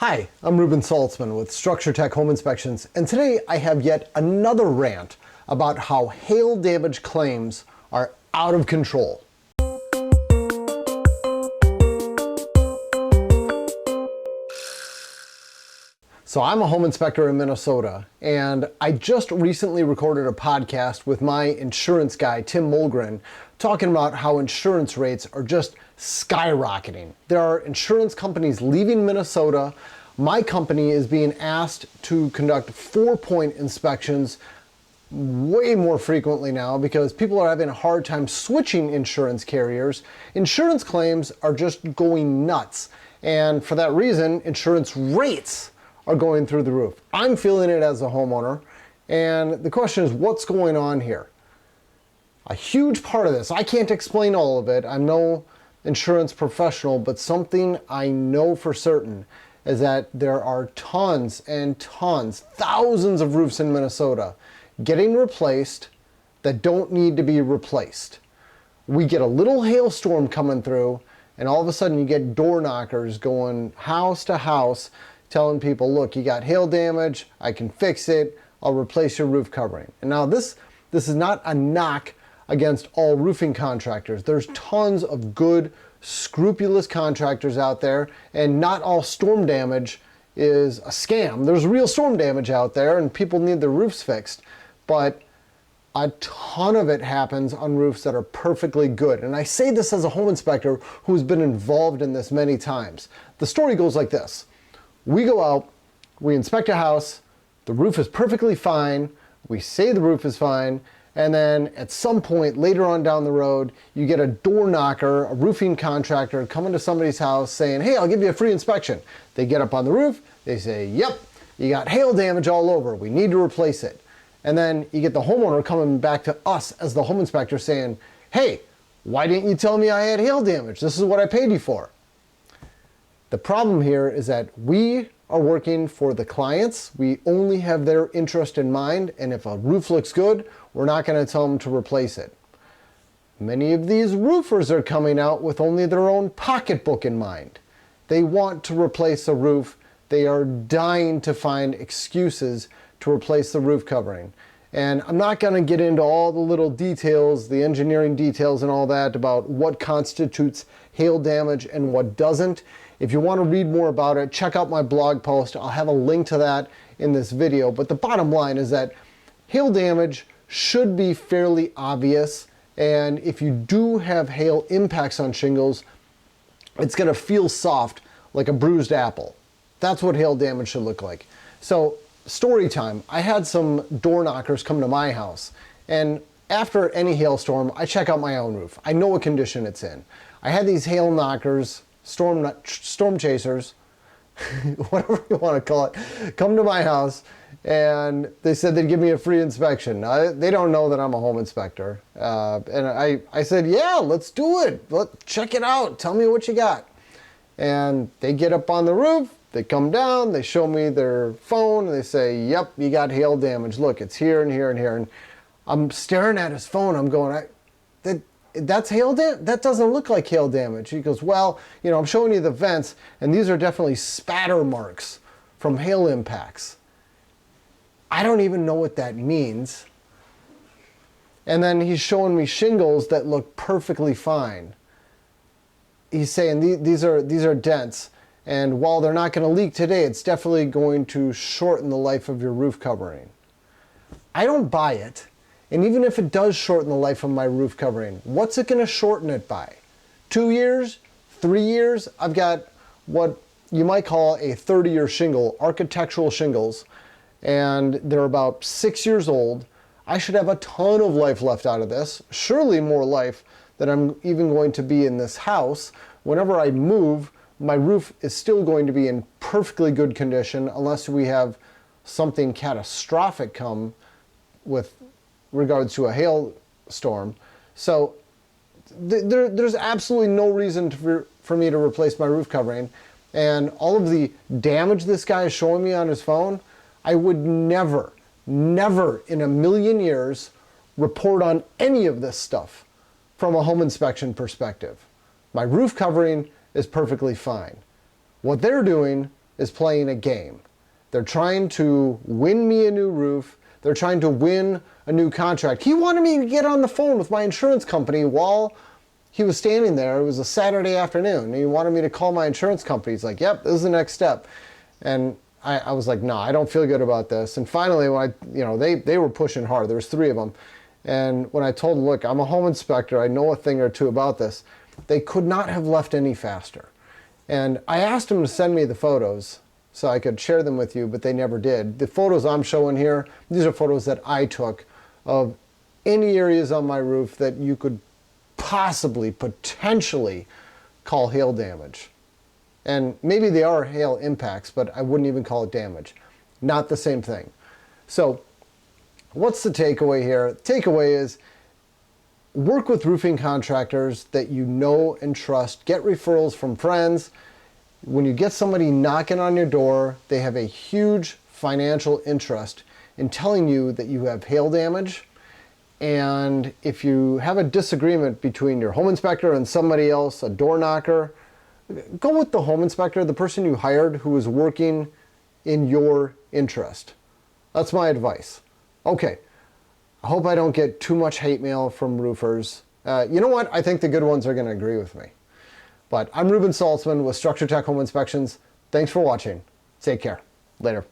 Hi, I'm Ruben Saltzman with Structure Tech Home Inspections, and today I have yet another rant about how hail damage claims are out of control. So I'm a home inspector in Minnesota, and I just recently recorded a podcast with my insurance guy, Tim Mulgren, talking about how insurance rates are just skyrocketing. There are insurance companies leaving Minnesota. My company is being asked to conduct 4-point inspections way more frequently now because people are having a hard time switching insurance carriers. Insurance claims are just going nuts, and for that reason, insurance rates are going through the roof. I'm feeling it as a homeowner, and the question is, what's going on here? A huge part of this, I can't explain all of it, I'm no insurance professional, but something I know for certain is that there are tons and tons, thousands of roofs in Minnesota getting replaced that don't need to be replaced. We get a little hailstorm coming through, and all of a sudden you get door knockers going house to house telling people, look, you got hail damage, I can fix it, I'll replace your roof covering. And now this is not a knock against all roofing contractors. There's tons of good, scrupulous contractors out there, and not all storm damage is a scam. There's real storm damage out there, and people need their roofs fixed, but a ton of it happens on roofs that are perfectly good. And I say this as a home inspector who's been involved in this many times. The story goes like this. We go out, we inspect a house, the roof is perfectly fine, we say the roof is fine, and then at some point later on down the road, you get a door knocker, a roofing contractor coming to somebody's house saying, hey, I'll give you a free inspection. They get up on the roof, they say, yep, you got hail damage all over, we need to replace it. And then you get the homeowner coming back to us as the home inspector saying, hey, why didn't you tell me I had hail damage? This is what I paid you for. The problem here is that we are working for the clients. We only have their interest in mind, and if a roof looks good, we're not going to tell them to replace it. Many of these roofers are coming out with only their own pocketbook in mind. They want to replace a roof. They are dying to find excuses to replace the roof covering. And I'm not going to get into all the little details, the engineering details and all that about what constitutes hail damage and what doesn't. If you want to read more about it, check out my blog post. I'll have a link to that in this video. But the bottom line is that hail damage should be fairly obvious. And if you do have hail impacts on shingles, it's going to feel soft like a bruised apple. That's what hail damage should look like. So, story time. I had some door knockers come to my house. And after any hailstorm, I check out my own roof. I know what condition it's in. I had these hail knockers, storm chasers, whatever you want to call it, come to my house, and they said they'd give me a free inspection. They don't know that I'm a home inspector. And I said, yeah, let's do it. Check it out. Tell me what you got. And they get up on the roof, they come down, they show me their phone, and they say, yep, you got hail damage. Look, it's here and here and here. And I'm staring at his phone. I'm going, that's hail damage? That doesn't look like hail damage. He goes, well, you know, I'm showing you the vents, and these are definitely spatter marks from hail impacts. I don't even know what that means. And then he's showing me shingles that look perfectly fine. He's saying these are dents, and while they're not going to leak today, it's definitely going to shorten the life of your roof covering. I don't buy it. And even if it does shorten the life of my roof covering, what's it going to shorten it by? 2 years? 3 years? I've got what you might call a 30-year shingle, architectural shingles, and they're about 6 years old. I should have a ton of life left out of this, surely more life than I'm even going to be in this house. Whenever I move, my roof is still going to be in perfectly good condition unless we have something catastrophic come with regards to a hailstorm. So there's absolutely no reason for me to replace my roof covering. And all of the damage this guy is showing me on his phone, I would never in a million years report on any of this stuff from a home inspection perspective. My roof covering is perfectly fine. What they're doing is playing a game. They're trying to win me a new roof. They're trying to win a new contract. He wanted me to get on the phone with my insurance company while he was standing there. It was a Saturday afternoon. And he wanted me to call my insurance company. He's like, yep, this is the next step. And I was like, no, I don't feel good about this. And finally, when they were pushing hard. There was 3 of them. And when I told them, look, I'm a home inspector. I know a thing or two about this. They could not have left any faster. And I asked them to send me the photos so I could share them with you, but they never did. The photos I'm showing here, these are photos that I took of any areas on my roof that you could possibly, potentially call hail damage. And maybe they are hail impacts, but I wouldn't even call it damage. Not the same thing. So what's the takeaway here? The takeaway is work with roofing contractors that you know and trust. Get referrals from friends. When you get somebody knocking on your door, they have a huge financial interest in telling you that you have hail damage. And if you have a disagreement between your home inspector and somebody else, a door knocker, go with the home inspector, the person you hired who is working in your interest. That's my advice. Okay, I hope I don't get too much hate mail from roofers. You know what? I think the good ones are going to agree with me. But I'm Ruben Saltzman with Structure Tech Home Inspections. Thanks for watching. Take care. Later.